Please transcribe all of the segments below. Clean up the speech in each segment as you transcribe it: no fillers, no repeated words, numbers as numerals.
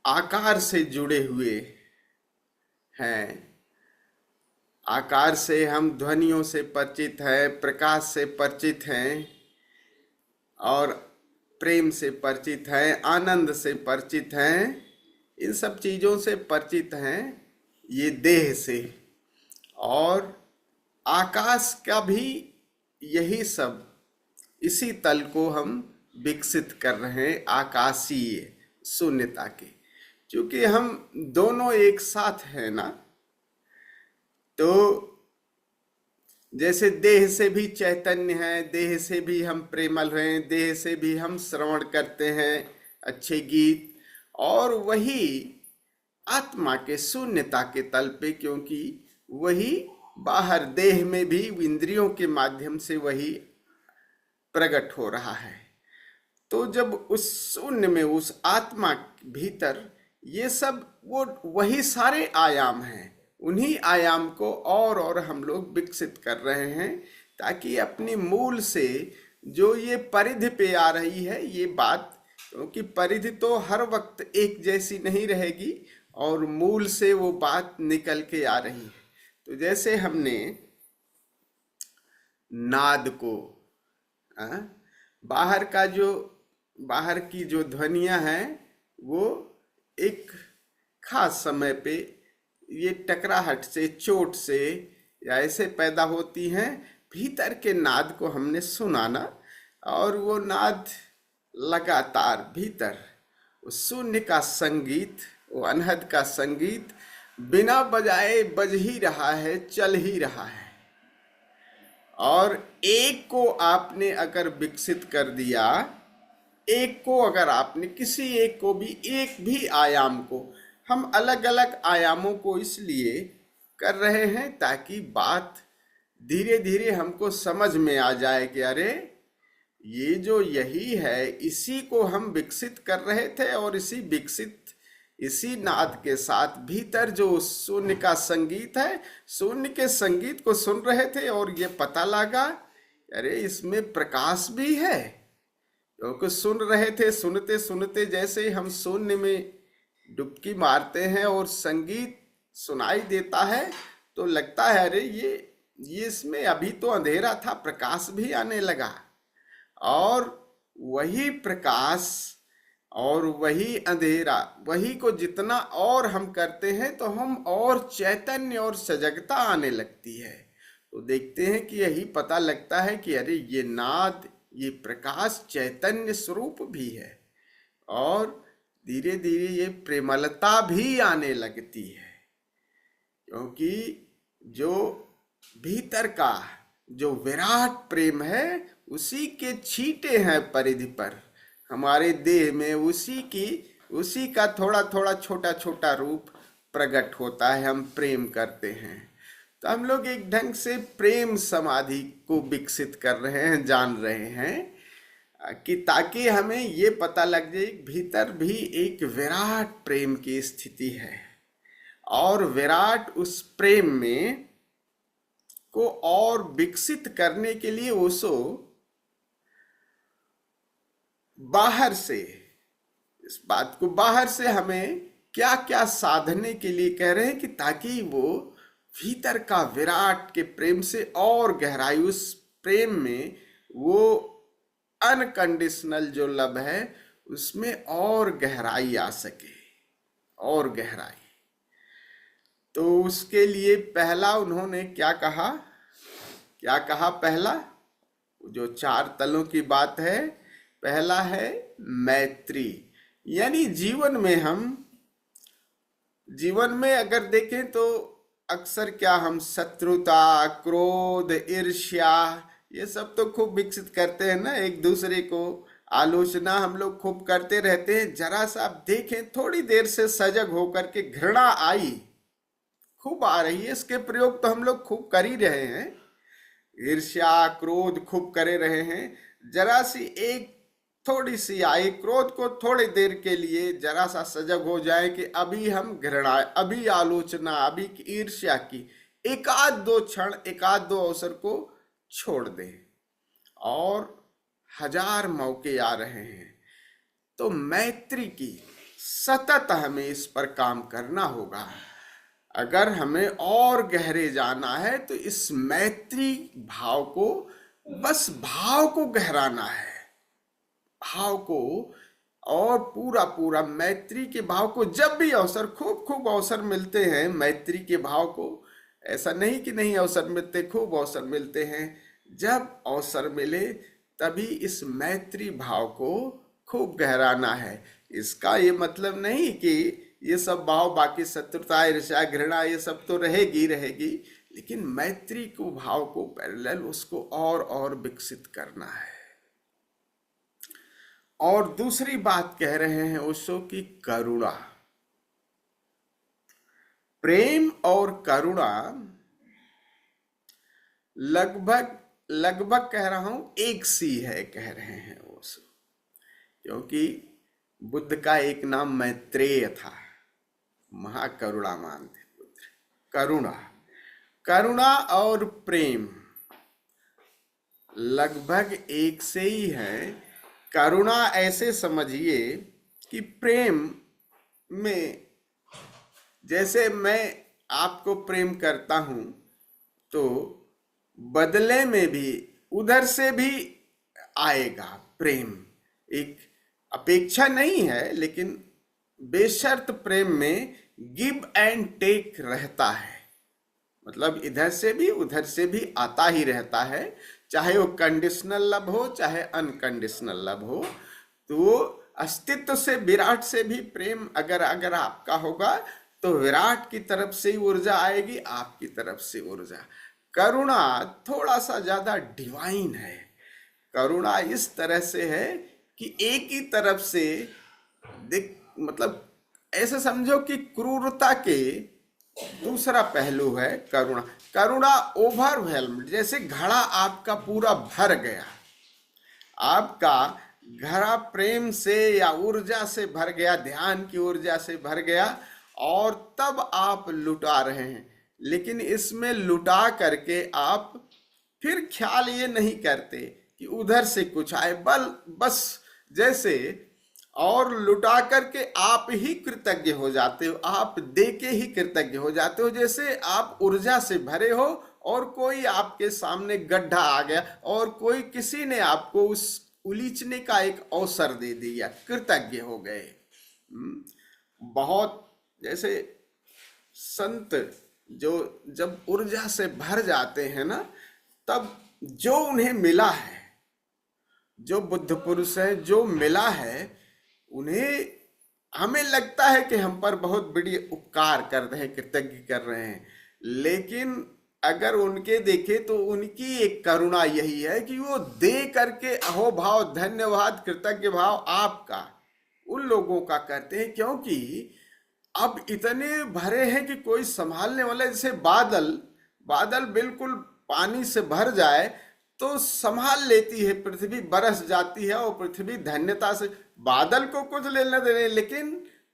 आकार से जुड़े हुए हैं। आकार से हम ध्वनियों से परिचित हैं, प्रकाश से परिचित हैं, और प्रेम से परिचित हैं, आनंद से परिचित हैं, इन सब चीजों से परिचित हैं ये देह से। और आकाश का भी यही सब, इसी तल को हम विकसित कर रहे हैं, आकाशीय शून्यता के। क्योंकि हम दोनों एक साथ हैं ना, तो जैसे देह से भी चैतन्य है, देह से भी हम प्रेमल हैं, देह से भी हम श्रवण करते हैं अच्छे गीत, और वही आत्मा के शून्यता के तल पे, क्योंकि वही बाहर देह में भी इंद्रियों के माध्यम से वही प्रकट हो रहा है। तो जब उस शून्य में, उस आत्मा भीतर ये सब, वो वही सारे आयाम हैं, उन्हीं आयाम को और हम लोग विकसित कर रहे हैं, ताकि अपनी मूल से जो ये परिधि पे आ रही है ये बात, क्योंकि परिधि तो हर वक्त एक जैसी नहीं रहेगी, और मूल से वो बात निकल के आ रही है। तो जैसे हमने नाद को, बाहर की जो ध्वनियां हैं वो एक खास समय पे ये टकराहट से, चोट से या ऐसे पैदा होती हैं। भीतर के नाद को हमने सुना ना, और वो नाद लगातार भीतर, वो शून्य का संगीत, वो अनहद का संगीत बिना बजाए बज ही रहा है, चल ही रहा है। और एक को आपने अगर विकसित कर दिया, एक को अगर आपने, किसी एक को भी, एक भी आयाम को, हम अलग अलग आयामों को इसलिए कर रहे हैं ताकि बात धीरे धीरे हमको समझ में आ जाए कि अरे ये जो यही है, इसी को हम विकसित कर रहे थे, और इसी नाद के साथ भीतर जो शून्य का संगीत है, शून्य के संगीत को सुन रहे थे, और ये पता लगा अरे इसमें प्रकाश भी है। क्योंकि सुन रहे थे, सुनते सुनते जैसे ही हम शून्य में डुबकी मारते हैं और संगीत सुनाई देता है, तो लगता है अरे ये इसमें अभी तो अंधेरा था, प्रकाश भी आने लगा। और वही प्रकाश और वही अंधेरा, वही को जितना और हम करते हैं तो हम और चैतन्य और सजगता आने लगती है। तो देखते हैं कि यही पता लगता है कि अरे ये नाद, ये प्रकाश चैतन्य स्वरूप भी है, और धीरे धीरे ये प्रेमलता भी आने लगती है। क्योंकि जो भीतर का जो विराट प्रेम है, उसी के छींटे हैं परिधि पर हमारे देह में, उसी का थोड़ा थोड़ा छोटा छोटा रूप प्रकट होता है, हम प्रेम करते हैं। तो हम लोग एक ढंग से प्रेम समाधि को विकसित कर रहे हैं, जान रहे हैं कि ताकि हमें ये पता लग जाए भीतर भी एक विराट प्रेम की स्थिति है, और विराट उस प्रेम में को और विकसित करने के लिए ओशो बाहर से, इस बात को बाहर से हमें क्या क्या साधने के लिए कह रहे हैं कि ताकि वो भीतर का विराट के प्रेम से और गहराई, उस प्रेम में वो अनकंडीशनल जो लव है उसमें और गहराई आ सके, और गहराई। तो उसके लिए पहला उन्होंने क्या कहा, पहला जो 4 तलों की बात है, पहला है मैत्री। यानी जीवन में अगर देखें तो अक्सर क्या हम शत्रुता, क्रोध, ईर्ष्या, ये सब तो खूब विकसित करते हैं ना, एक दूसरे को आलोचना हम लोग खूब करते रहते हैं। जरा सा आप देखें, थोड़ी देर से सजग होकर के घृणा आई, खूब आ रही है, इसके प्रयोग तो हम लोग खूब कर ही रहे हैं, ईर्ष्या, क्रोध खूब करे रहे हैं। जरा सी एक थोड़ी सी आई क्रोध को, थोड़ी देर के लिए जरा सा सजग हो जाए कि अभी हम घृणा, अभी आलोचना, अभी ईर्ष्या की एकाध दो क्षण, एकाध दो अवसर को छोड़ दें, और 1000 मौके आ रहे हैं। तो मैत्री की, सतत हमें इस पर काम करना होगा। अगर हमें और गहरे जाना है तो इस मैत्री भाव को, बस भाव को गहराना है, भाव को, और पूरा पूरा मैत्री के भाव को। जब भी अवसर, खूब खूब अवसर मिलते हैं मैत्री के भाव को, ऐसा नहीं कि नहीं अवसर मिलते, खूब अवसर मिलते हैं। जब अवसर मिले तभी इस मैत्री भाव को खूब गहराना है। इसका ये मतलब नहीं कि ये सब भाव, बाकी शत्रुता, ईर्ष्या, घृणा, ये सब तो रहेगी रहेगी, लेकिन मैत्री को भाव को पैरेलल उसको और विकसित करना है। और दूसरी बात कह रहे हैं ओशो की करुणा। प्रेम और करुणा लगभग लगभग कह रहा हूं एक सी है, कह रहे हैं ओशो। क्योंकि बुद्ध का एक नाम मैत्रेय था, महाकरुणावान थे बुद्ध। करुणा, करुणा और प्रेम लगभग एक से ही है। करुणा ऐसे समझिए कि प्रेम में, जैसे मैं आपको प्रेम करता हूं तो बदले में भी उधर से भी आएगा प्रेम। एक अपेक्षा नहीं है, लेकिन बेशर्त प्रेम में गिव एंड टेक रहता है। मतलब इधर से भी उधर से भी आता ही रहता है, चाहे वो कंडीशनल लव हो चाहे अनकंडीशनल लव हो। तो अस्तित्व से, विराट से भी प्रेम अगर अगर आपका होगा तो विराट की तरफ से ही ऊर्जा आएगी, आपकी तरफ से ऊर्जा। करुणा थोड़ा सा ज्यादा डिवाइन है। करुणा इस तरह से है कि एक ही तरफ से देख, मतलब ऐसे समझो कि क्रूरता के दूसरा पहलू है करुणा। करुणा ओवरवेल्म्ड, जैसे घड़ा आपका पूरा भर गया, आपका घड़ा प्रेम से या ऊर्जा से भर गया, ध्यान की ऊर्जा से भर गया, और तब आप लुटा रहे हैं। लेकिन इसमें लुटा करके आप फिर ख्याल ये नहीं करते कि उधर से कुछ आए, बस जैसे, और लुटा करके आप ही कृतज्ञ हो जाते हो, आप दे के ही कृतज्ञ हो जाते हो। जैसे आप ऊर्जा से भरे हो और कोई आपके सामने गड्ढा आ गया और कोई, किसी ने आपको उस उलीचने का एक अवसर दे दिया, कृतज्ञ हो गए। बहुत, जैसे संत जो जब ऊर्जा से भर जाते हैं ना, तब जो उन्हें मिला है, जो बुद्ध पुरुष है, जो मिला है उन्हें, हमें लगता है कि हम पर बहुत बड़ी उपकार कर रहे हैं, कृतज्ञ कर रहे हैं। लेकिन अगर उनके देखे तो उनकी एक करुणा यही है कि वो दे करके अहोभाव, धन्यवाद, कृतज्ञ भाव आपका, उन लोगों का करते हैं। क्योंकि अब इतने भरे हैं कि कोई संभालने वाला, जैसे बादल, बादल बिल्कुल पानी से भर जाए तो संभाल लेती है पृथ्वी, बरस जाती है, और पृथ्वी धन्यता से, बादल को कुछ लेना देने, लेकिन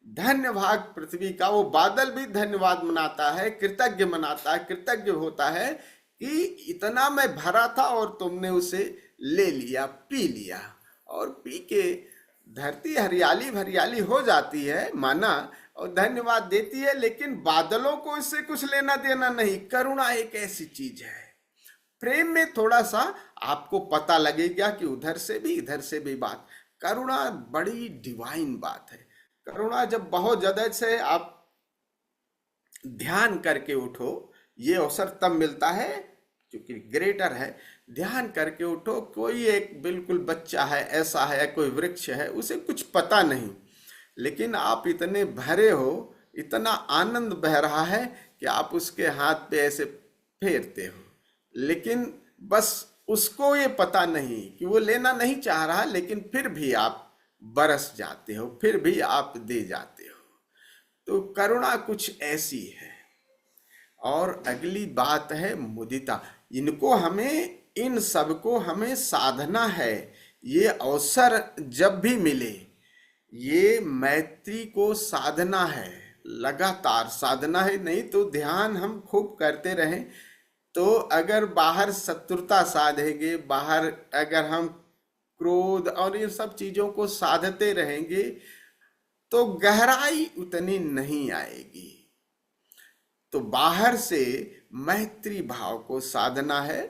धन्यवाद पृथ्वी का, वो बादल भी धन्यवाद मनाता है, कृतज्ञ मनाता है, कृतज्ञ होता है कि इतना मैं भरा था और तुमने उसे ले लिया, पी लिया। और पी के धरती हरियाली भरियाली हो जाती है, माना, और धन्यवाद देती है। लेकिन बादलों को इससे कुछ लेना देना नहीं। करुणा एक ऐसी चीज है। प्रेम में थोड़ा सा आपको पता लगेगा कि उधर से भी इधर से भी बात। करुणा बड़ी डिवाइन बात है। करुणा जब बहुत ज्यादा से आप ध्यान करके उठो, ये अवसर तब मिलता है क्योंकि ग्रेटर है। ध्यान करके उठो, कोई एक बिल्कुल बच्चा है, ऐसा है, कोई वृक्ष है, उसे कुछ पता नहीं, लेकिन आप इतने भरे हो, इतना आनंद बह रहा है कि आप उसके हाथ पे ऐसे फेरते हो, लेकिन बस उसको ये पता नहीं कि वो लेना नहीं चाह रहा, लेकिन फिर भी आप बरस जाते हो, फिर भी आप दे जाते हो। तो करुणा कुछ ऐसी है। और अगली बात है मुदिता। इनको हमें, इन सब को हमें साधना है। ये अवसर जब भी मिले, ये मैत्री को साधना है, लगातार साधना है। नहीं तो ध्यान हम खूब करते रहें तो अगर बाहर शत्रुता साधेंगे, बाहर अगर हम क्रोध और ये सब चीजों को साधते रहेंगे तो गहराई उतनी नहीं आएगी। तो बाहर से मैत्री भाव को साधना है।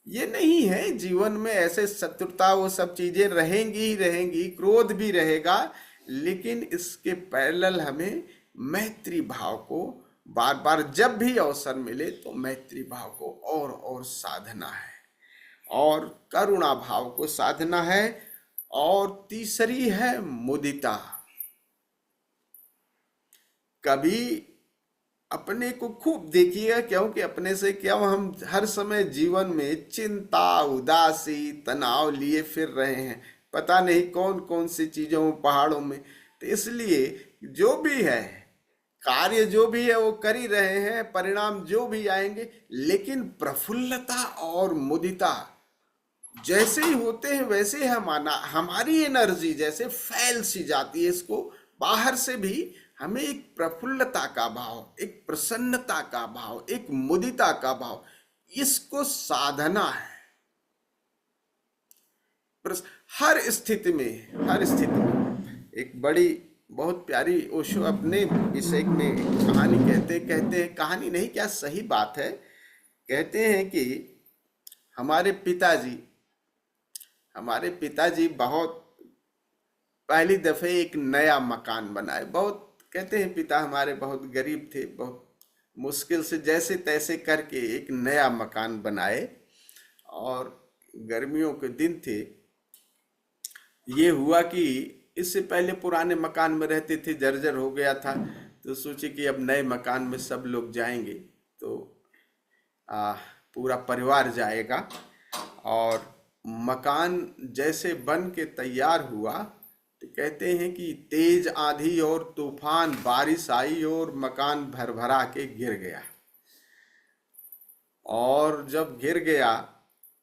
ये नहीं है जीवन में ऐसे शत्रुता वो सब चीजें रहेंगी ही रहेंगी, क्रोध भी रहेगा, लेकिन इसके पैरेलल हमें मैत्री भाव को बार बार जब भी अवसर मिले तो मैत्री भाव को और साधना है, और करुणा भाव को साधना है। और तीसरी है मुदिता। कभी अपने को खूब देखिएगा, क्योंकि अपने से क्यों हम हर समय जीवन में चिंता, उदासी, तनाव लिए फिर रहे हैं, पता नहीं कौन कौन सी चीजों, पहाड़ों में। तो इसलिए जो भी है, कार्य जो भी है वो कर ही रहे हैं, परिणाम जो भी आएंगे, लेकिन प्रफुल्लता और मुदिता जैसे ही होते हैं वैसे हमारी एनर्जी जैसे फैल सी जाती है। इसको बाहर से भी हमें एक प्रफुल्लता का भाव, एक प्रसन्नता का भाव, एक मुदिता का भाव, इसको साधना है। हर स्थिति में, हर स्थिति में एक बड़ी बहुत प्यारी ओशो अपने विषय में कहानी कहते हैं, कहानी नहीं क्या सही बात है। कहते हैं कि हमारे पिताजी बहुत पहली दफे एक नया मकान बनाए। बहुत कहते हैं पिता हमारे बहुत गरीब थे, बहुत मुश्किल से जैसे तैसे करके एक नया मकान बनाए, और गर्मियों के दिन थे। ये हुआ कि इससे पहले पुराने मकान में रहते थे, जर्जर हो गया था, तो सोचे कि अब नए मकान में सब लोग जाएंगे तो पूरा परिवार जाएगा। और मकान जैसे बन के तैयार हुआ तो कहते हैं कि तेज आंधी और तूफान बारिश आई और मकान भर भरा के गिर गया। और जब गिर गया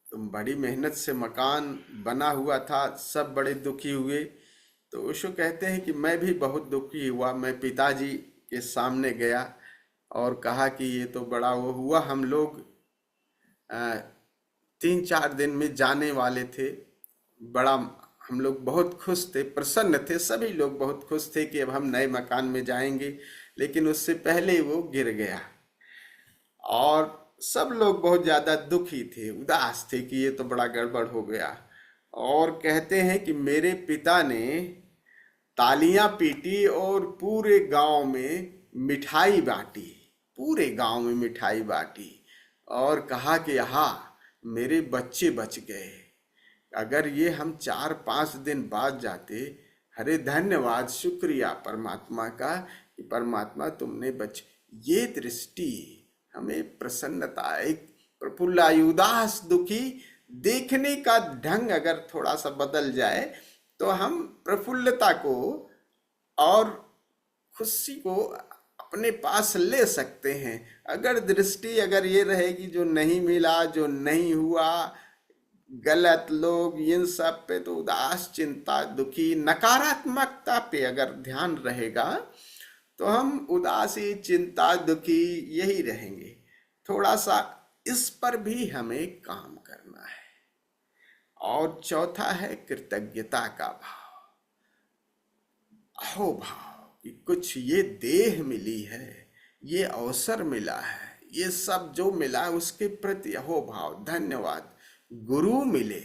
तो बड़ी मेहनत से मकान बना हुआ था, सब बड़े दुखी हुए। तो उसको कहते हैं कि मैं भी बहुत दुखी हुआ। मैं पिताजी के सामने गया और कहा कि ये तो बड़ा वो हुआ, हम लोग 3-4 दिन में जाने वाले थे, बड़ा हम लोग बहुत खुश थे, प्रसन्न थे, सभी लोग बहुत खुश थे कि अब हम नए मकान में जाएंगे, लेकिन उससे पहले वो गिर गया। और सब लोग बहुत ज्यादा दुखी थे, उदास थे कि ये तो बड़ा गड़बड़ हो गया। और कहते हैं कि मेरे पिता ने तालियां पीटी और पूरे गांव में मिठाई बांटी, पूरे गांव में मिठाई बांटी, और कहा कि हाँ मेरे बच्चे बच गए। अगर ये हम 4-5 दिन बाद जाते, अरे धन्यवाद, शुक्रिया परमात्मा का कि परमात्मा तुमने ये दृष्टि हमें प्रसन्नता, एक प्रफुल्ला, उदास दुखी देखने का ढंग अगर थोड़ा सा बदल जाए तो हम प्रफुल्लता को और खुशी को अपने पास ले सकते हैं। अगर दृष्टि अगर ये रहेगी जो नहीं मिला, जो नहीं हुआ, गलत लोग, इन सब पे तो उदास, चिंता, दुखी, नकारात्मकता पे अगर ध्यान रहेगा तो हम उदासी, चिंता, दुखी यही रहेंगे। थोड़ा सा इस पर भी हमें काम करना है। और चौथा है कृतज्ञता का भाव, अहोभाव कि कुछ ये देह मिली है, ये अवसर मिला है, ये सब जो मिला है उसके प्रति अहोभाव, धन्यवाद। गुरु मिले,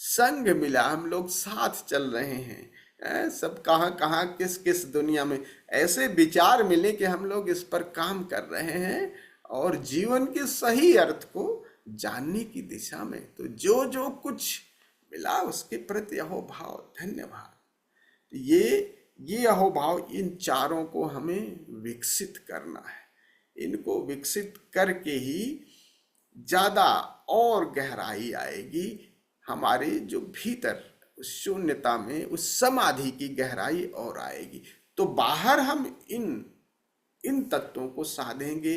संग मिला, हम लोग साथ चल रहे हैं, सब कहाँ कहाँ किस किस दुनिया में ऐसे विचार मिले कि हम लोग इस पर काम कर रहे हैं और जीवन के सही अर्थ को जानने की दिशा में। तो जो जो कुछ मिला उसके प्रति अहोभाव, धन्यवाद। ये अहोभाव, इन चारों को हमें विकसित करना है। इनको विकसित करके ही ज्यादा और गहराई आएगी हमारे जो भीतर, उस शून्यता में, उस समाधि की गहराई और आएगी। तो बाहर हम इन तत्वों को साधेंगे,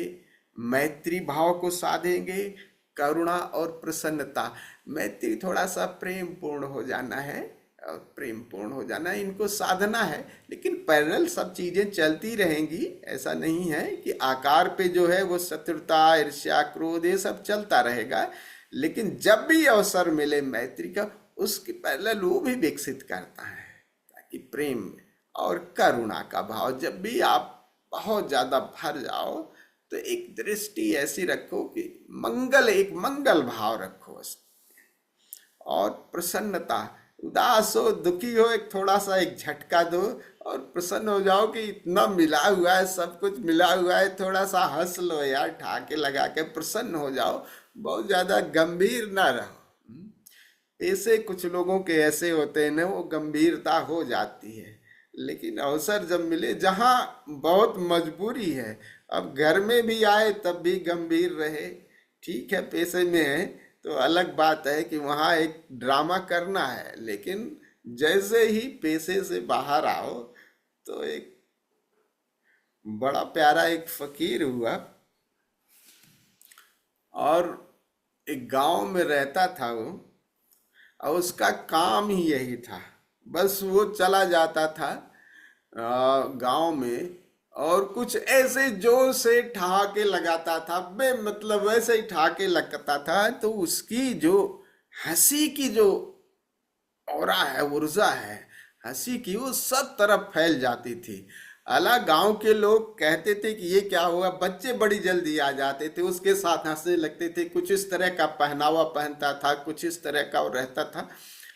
मैत्री भाव को साधेंगे, करुणा और प्रसन्नता। मैत्री थोड़ा सा प्रेम पूर्ण हो जाना है, और प्रेम पूर्ण हो जाना है, इनको साधना है। लेकिन पैरेलल सब चीजें चलती रहेंगी, ऐसा नहीं है कि आकार पे जो है वो शत्रुता, ईर्ष्या, क्रोध ये सब चलता रहेगा। लेकिन जब भी अवसर मिले मैत्री का, उसकी पैरेलल वो भी विकसित करता है ताकि प्रेम और करुणा का भाव। जब भी आप बहुत ज्यादा भर जाओ तो एक दृष्टि ऐसी रखो कि एक मंगल भाव रखो बस। और प्रसन्नता, उदास हो दुखी हो एक थोड़ा सा एक झटका दो और प्रसन्न हो जाओ कि इतना मिला हुआ है, सब कुछ मिला हुआ है, थोड़ा सा हंस लो यार, ठाके लगा के प्रसन्न हो जाओ, बहुत ज्यादा गंभीर ना रहो। ऐसे कुछ लोगों के ऐसे होते हैं ना, वो गंभीरता हो जाती है। लेकिन अवसर जब मिले, जहाँ बहुत मजबूरी है, अब घर में भी आए तब भी गंभीर रहे, ठीक है पैसे में है तो अलग बात है कि वहाँ एक ड्रामा करना है, लेकिन जैसे ही पैसे से बाहर आओ तो एक बड़ा प्यारा एक फकीर हुआ, और एक गांव में रहता था वो, और उसका काम ही यही था। बस वो चला जाता था गांव में, और कुछ ऐसे जोर से ठहाके लगाता था, बे मतलब वैसे ही ठहाके लगता था, तो उसकी जो हंसी की जो ऑरा है, ऊर्जा है हंसी की, वो सब तरफ फैल जाती थी। अलग गांव के लोग कहते थे कि ये क्या हुआ, बच्चे बड़ी जल्दी आ जाते थे, उसके साथ हंसने लगते थे, कुछ इस तरह का पहनावा पहनता था, कुछ इस तरह का वो रहता था।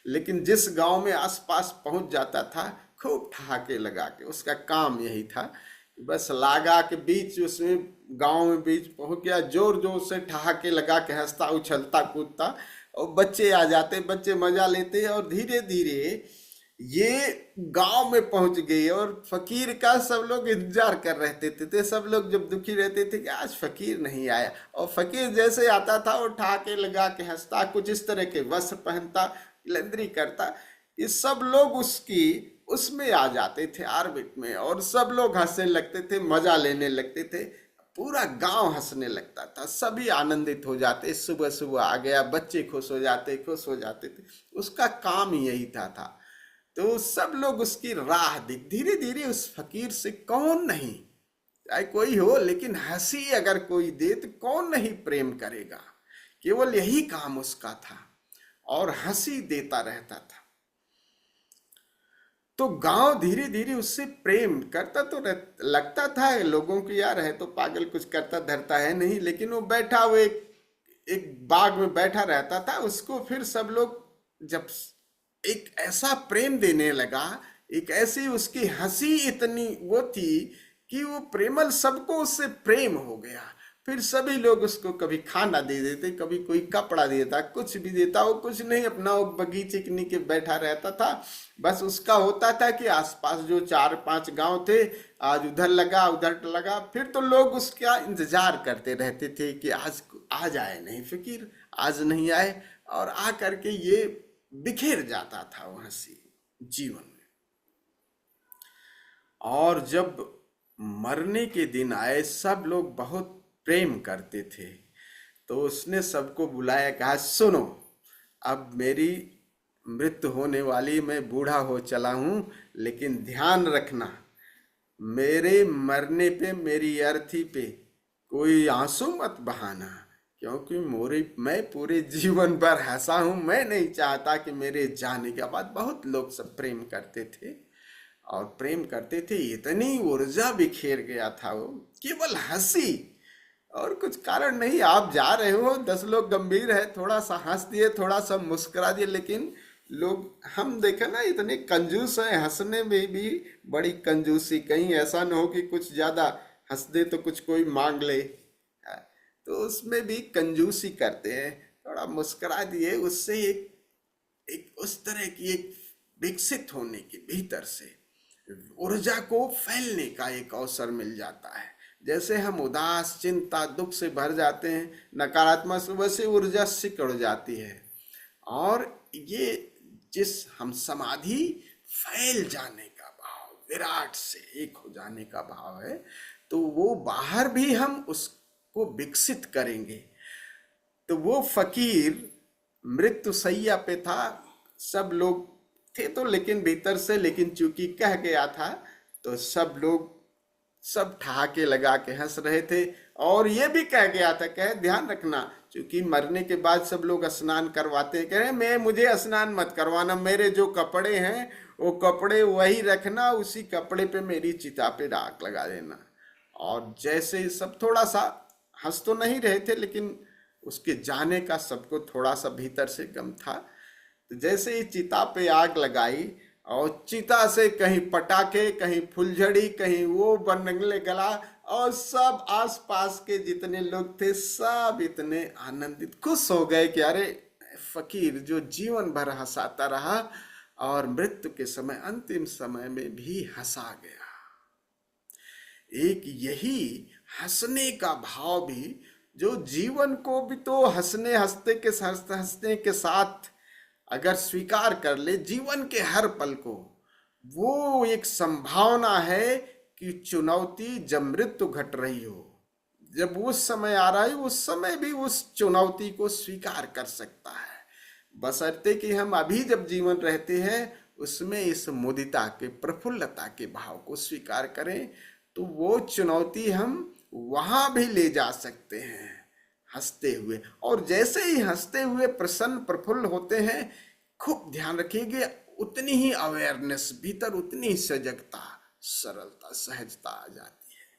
लेकिन जिस गांव में आसपास पहुंच जाता था, खूब ठहाके लगा के, उसका काम यही था। बस लागा के बीच उसमें गांव में बीच पहुंच गया, जोर जोर से ठहाके लगा के हंसता उछलता कूदता, और बच्चे आ जाते, बच्चे मजा लेते, और धीरे धीरे ये गांव में पहुंच गई। और फकीर का सब लोग इंतजार कर रहते थे, सब लोग जब दुखी रहते थे कि आज फकीर नहीं आया, और फकीर जैसे आता था वो ठाके लगा के हंसता, कुछ इस तरह के वस्त्र पहनता, लंदरी करता, ये सब लोग उसकी उसमें आ जाते थे ऑर्बिट में, और सब लोग हंसने लगते थे, मजा लेने लगते थे, पूरा गांव हंसने लगता था, सभी आनंदित हो जाते, सुबह सुबह आ गया, बच्चे खुश हो जाते थे। उसका काम ही यही था। तो सब लोग उसकी राह देख, धीरे धीरे उस फकीर से कौन नहीं, चाहे कोई हो, लेकिन हंसी अगर कोई दे तो कौन नहीं प्रेम करेगा। केवल यही काम उसका था, और हंसी देता रहता था। तो गांव धीरे धीरे उससे प्रेम करता, तो लगता था लोगों को यार है तो पागल, कुछ करता धरता है नहीं, लेकिन वो बैठा, वो एक बाग में बैठा रहता था। उसको फिर सब लोग जब एक ऐसा प्रेम देने लगा, एक ऐसी उसकी हंसी इतनी वो थी कि वो प्रेमल, सबको उससे प्रेम हो गया। फिर सभी लोग उसको कभी खाना दे देते, कभी कोई कपड़ा देता, कुछ भी देता, वो कुछ नहीं, अपना वो बगीचे के नीचे बैठा रहता था। बस उसका होता था कि आसपास जो 4-5 गांव थे, आज उधर लगा उधर लगा, फिर तो लोग उसका इंतजार करते रहते थे कि आज आए नहीं फकीर, आज नहीं आए, और आ करके ये बिखेर जाता था वो हंसी जीवन में। और जब मरने के दिन आए, सब लोग बहुत प्रेम करते थे, तो उसने सबको बुलाया, कहा सुनो, अब मेरी मृत्यु होने वाली, मैं बूढ़ा हो चला हूं, लेकिन ध्यान रखना, मेरे मरने पे, मेरी अर्थी पे कोई आंसू मत बहाना, क्योंकि मैं पूरे जीवन भर हंसा हूं, मैं नहीं चाहता कि मेरे जाने के बाद। बहुत लोग सब प्रेम करते थे, और प्रेम करते थे, इतनी ऊर्जा बिखेर गया था वो, केवल हंसी और कुछ कारण नहीं। आप जा रहे हो, 10 लोग गंभीर है, थोड़ा सा हंस दिए, थोड़ा सा मुस्कुरा दिए, लेकिन लोग हम देखे ना इतने कंजूस हैं, हंसने में भी बड़ी कंजूसी, कहीं ऐसा ना हो कि कुछ ज्यादा हंस दे तो कुछ कोई मांग ले, तो उसमें भी कंजूसी करते हैं। थोड़ा मुस्कुरा दिए, उससे एक एक उस तरह की एक विकसित होने की, भीतर से ऊर्जा को फैलने का एक अवसर मिल जाता है। जैसे हम उदास, चिंता, दुख से भर जाते हैं, नकारात्मक सुबह से ऊर्जा सिकुड़ जाती है, और ये जिस हम समाधि, फैल जाने का भाव, विराट से एक हो जाने का भाव है, तो वो बाहर भी हम उसको विकसित करेंगे। तो वो फकीर मृत्यु सैया पे था, सब लोग थे तो, लेकिन भीतर से, लेकिन चूंकि कह गया था, तो सब लोग सब ठहाके लगा के हंस रहे थे। और ये भी कह गया था, कहे ध्यान रखना, क्योंकि मरने के बाद सब लोग स्नान करवाते हैं, कह रहे मैं मुझे स्नान मत करवाना, मेरे जो कपड़े हैं वो कपड़े वही रखना, उसी कपड़े पे मेरी चिता पे राख लगा देना। और जैसे ही सब थोड़ा सा हंस तो नहीं रहे थे, लेकिन उसके जाने का सबको थोड़ा सा भीतर से गम था। तो जैसे ही चिता पे आग लगाई और चिता से कहीं पटाखे, कहीं फुलझड़ी, कहीं वो बनगले गला, और सब आसपास के जितने लोग थे सब इतने आनंदित खुश हो गए कि अरे फकीर जो जीवन भर हंसाता रहा और मृत्यु के समय अंतिम समय में भी हंसा गया। एक यही हंसने का भाव भी, जो जीवन को भी तो हंसने हंसने के साथ अगर स्वीकार कर ले जीवन के हर पल को, वो एक संभावना है कि चुनौती जब मृत्यु घट रही हो, जब उस समय आ रहा है, उस समय भी उस चुनौती को स्वीकार कर सकता है, बशर्ते कि हम अभी जब जीवन रहते हैं उसमें इस मुदिता के, प्रफुल्लता के भाव को स्वीकार करें, तो वो चुनौती हम वहां भी ले जा सकते हैं हंसते हुए। और जैसे ही हंसते हुए प्रसन्न प्रफुल्ल होते हैं, खूब ध्यान रखिएगा, उतनी ही अवेयरनेस भीतर, उतनी ही सजगता, सरलता, सहजता आ जाती है।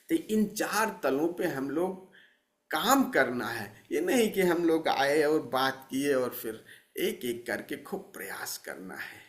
तो इन 4 तलों पे हम लोग काम करना है। ये नहीं कि हम लोग आए और बात किए और फिर एक एक करके खूब प्रयास करना है।